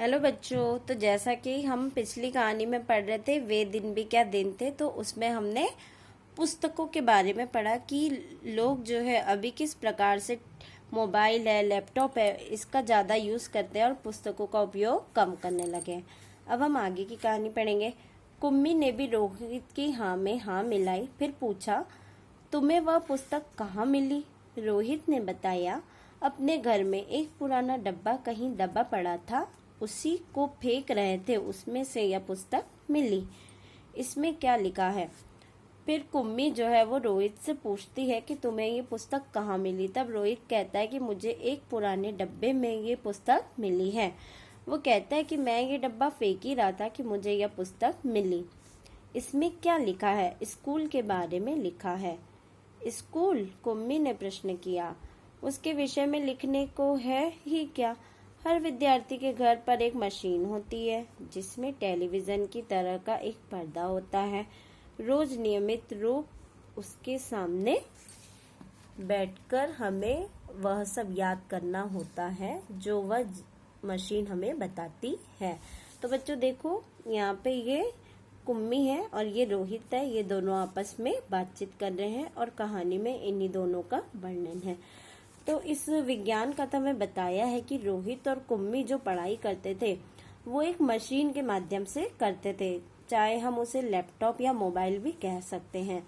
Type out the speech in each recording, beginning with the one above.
Hello बच्चों। तो जैसा कि हम पिछली कहानी में पढ़ रहे थे वे दिन भी क्या दिन थे, तो उसमें हमने पुस्तकों के बारे में पढ़ा कि लोग जो है अभी किस प्रकार से मोबाइल है, लैपटॉप है, इसका ज़्यादा यूज़ करते हैं और पुस्तकों का उपयोग कम करने लगे हैं। अब हम आगे की कहानी पढ़ेंगे। कुम्मी ने भी रोहित की हाँ में हाँ मिलाई, फिर पूछा, तुम्हें वह पुस्तक कहाँ मिली? रोहित ने बताया, अपने घर में एक पुराना डब्बा कहीं दबा पड़ा था, उसी को फेंक रहे थे, उसमें से यह पुस्तक मिली। इसमें क्या लिखा है? फिर कुम्मी जो है वो रोहित से पूछती है कि तुम्हें ये पुस्तक कहाँ मिली। तब रोहित कहता है कि मुझे एक पुराने डब्बे में ये पुस्तक मिली है। वो कहता है कि मैं ये डब्बा फेंक ही रहा था कि मुझे यह पुस्तक मिली। इसमें क्या लिखा है? स्कूल के बारे में लिखा है। स्कूल? कुम्मी ने प्रश्न किया। उसके विषय में लिखने को है ही क्या? हर विद्यार्थी के घर पर एक मशीन होती है जिसमें टेलीविजन की तरह का एक पर्दा होता है। रोज नियमित रूप उसके सामने बैठकर हमें वह सब याद करना होता है जो वह मशीन हमें बताती है। तो बच्चों देखो, यहाँ पे ये कुम्मी है और ये रोहित है, ये दोनों आपस में बातचीत कर रहे हैं और कहानी में इन्हीं दोनों का वर्णन है। तो इस विज्ञान कथा में बताया है कि रोहित और कुम्मी जो पढ़ाई करते थे वो एक मशीन के माध्यम से करते थे, चाहे हम उसे लैपटॉप या मोबाइल भी कह सकते हैं।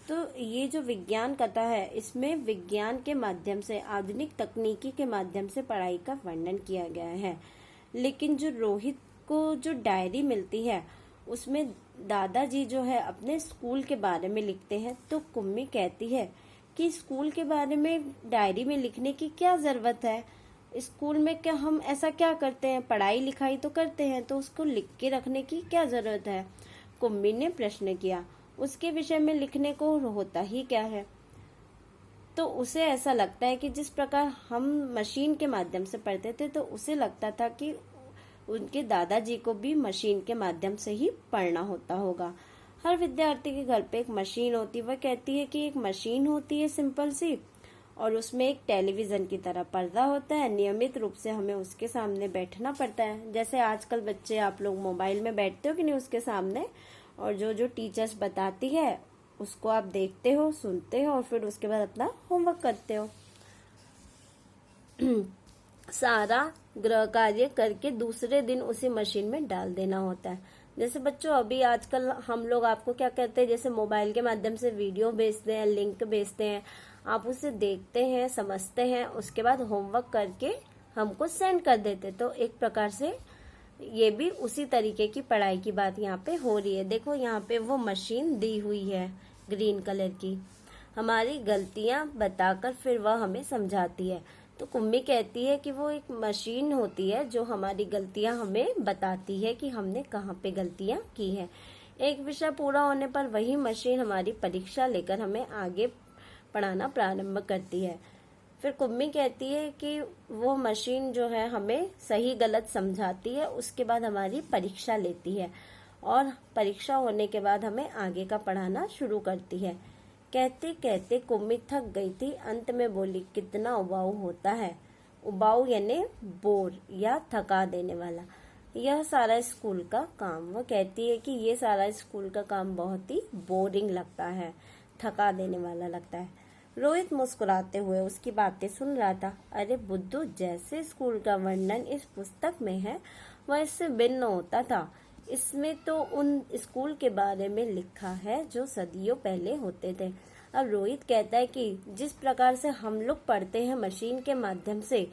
तो ये जो विज्ञान कथा है इसमें विज्ञान के माध्यम से, आधुनिक तकनीकी के माध्यम से पढ़ाई का वर्णन किया गया है। लेकिन जो रोहित को जो डायरी मिलती है उसमें दादाजी जो है अपने स्कूल के बारे में लिखते हैं। तो कुम्मी कहती है कि स्कूल के बारे में डायरी में लिखने की क्या जरूरत है? स्कूल में क्या हम ऐसा क्या करते हैं? पढ़ाई लिखाई तो करते हैं, तो उसको लिख के रखने की क्या जरूरत है? कुम्मी ने प्रश्न किया। उसके विषय में लिखने को होता ही क्या है? तो उसे ऐसा लगता है कि जिस प्रकार हम मशीन के माध्यम से पढ़ते थे, तो उसे लगता था कि उनके दादाजी को भी मशीन के माध्यम से ही पढ़ना होता होगा। हर विद्यार्थी के घर पे एक मशीन होती है। वह कहती है कि एक मशीन होती है सिंपल सी, और उसमें एक टेलीविजन की तरह पर्दा होता है। नियमित रूप से हमें उसके सामने बैठना पड़ता है। जैसे आजकल बच्चे, आप लोग मोबाइल में बैठते हो कि नहीं उसके सामने, और जो टीचर्स बताती है उसको आप देखते हो, सुनते हो और फिर उसके बाद अपना होमवर्क करते हो। सारा गृह कार्य करके दूसरे दिन उसी मशीन में डाल देना होता है। जैसे बच्चों अभी आजकल हम लोग आपको क्या कहते हैं, जैसे मोबाइल के माध्यम से वीडियो भेजते हैं, लिंक भेजते हैं, आप उसे देखते हैं, समझते हैं, उसके बाद होमवर्क करके हमको सेंड कर देते। तो एक प्रकार से ये भी उसी तरीके की पढ़ाई की बात यहाँ पे हो रही है। देखो यहाँ पे वो मशीन दी हुई है ग्रीन कलर की, हमारी गलतियां बताकर फिर वह हमें समझाती है। तो कुम्मी कहती है कि वो एक मशीन होती है जो हमारी गलतियां हमें बताती है कि हमने कहाँ पे गलतियां की है। एक विषय पूरा होने पर वही मशीन हमारी परीक्षा लेकर हमें आगे पढ़ाना प्रारंभ करती है। फिर कुम्मी कहती है कि वो मशीन जो है हमें सही गलत समझाती है, उसके बाद हमारी परीक्षा लेती है और परीक्षा होने के बाद हमें आगे का पढ़ाना शुरू करती है। कहते कहते कुम्मी थक गई थी, अंत में बोली, कितना उबाऊ होता है। उबाऊ यानी बोर या थका देने वाला। यह सारा स्कूल का काम, वो कहती है कि ये सारा स्कूल का काम बहुत ही बोरिंग लगता है, थका देने वाला लगता है। रोहित मुस्कुराते हुए उसकी बातें सुन रहा था। अरे बुद्धू, जैसे स्कूल का वर्णन इस पुस्तक में है वह इससे भिन्न होता था। इसमें तो उन स्कूल के बारे में लिखा है जो सदियों पहले होते थे। अब रोहित कहता है कि जिस प्रकार से हम लोग पढ़ते हैं मशीन के माध्यम से,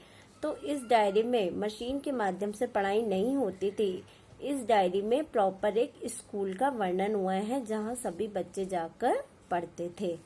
तो इस डायरी में मशीन के माध्यम से पढ़ाई नहीं होती थी। इस डायरी में प्रॉपर एक स्कूल का वर्णन हुआ है जहाँ सभी बच्चे जाकर पढ़ते थे।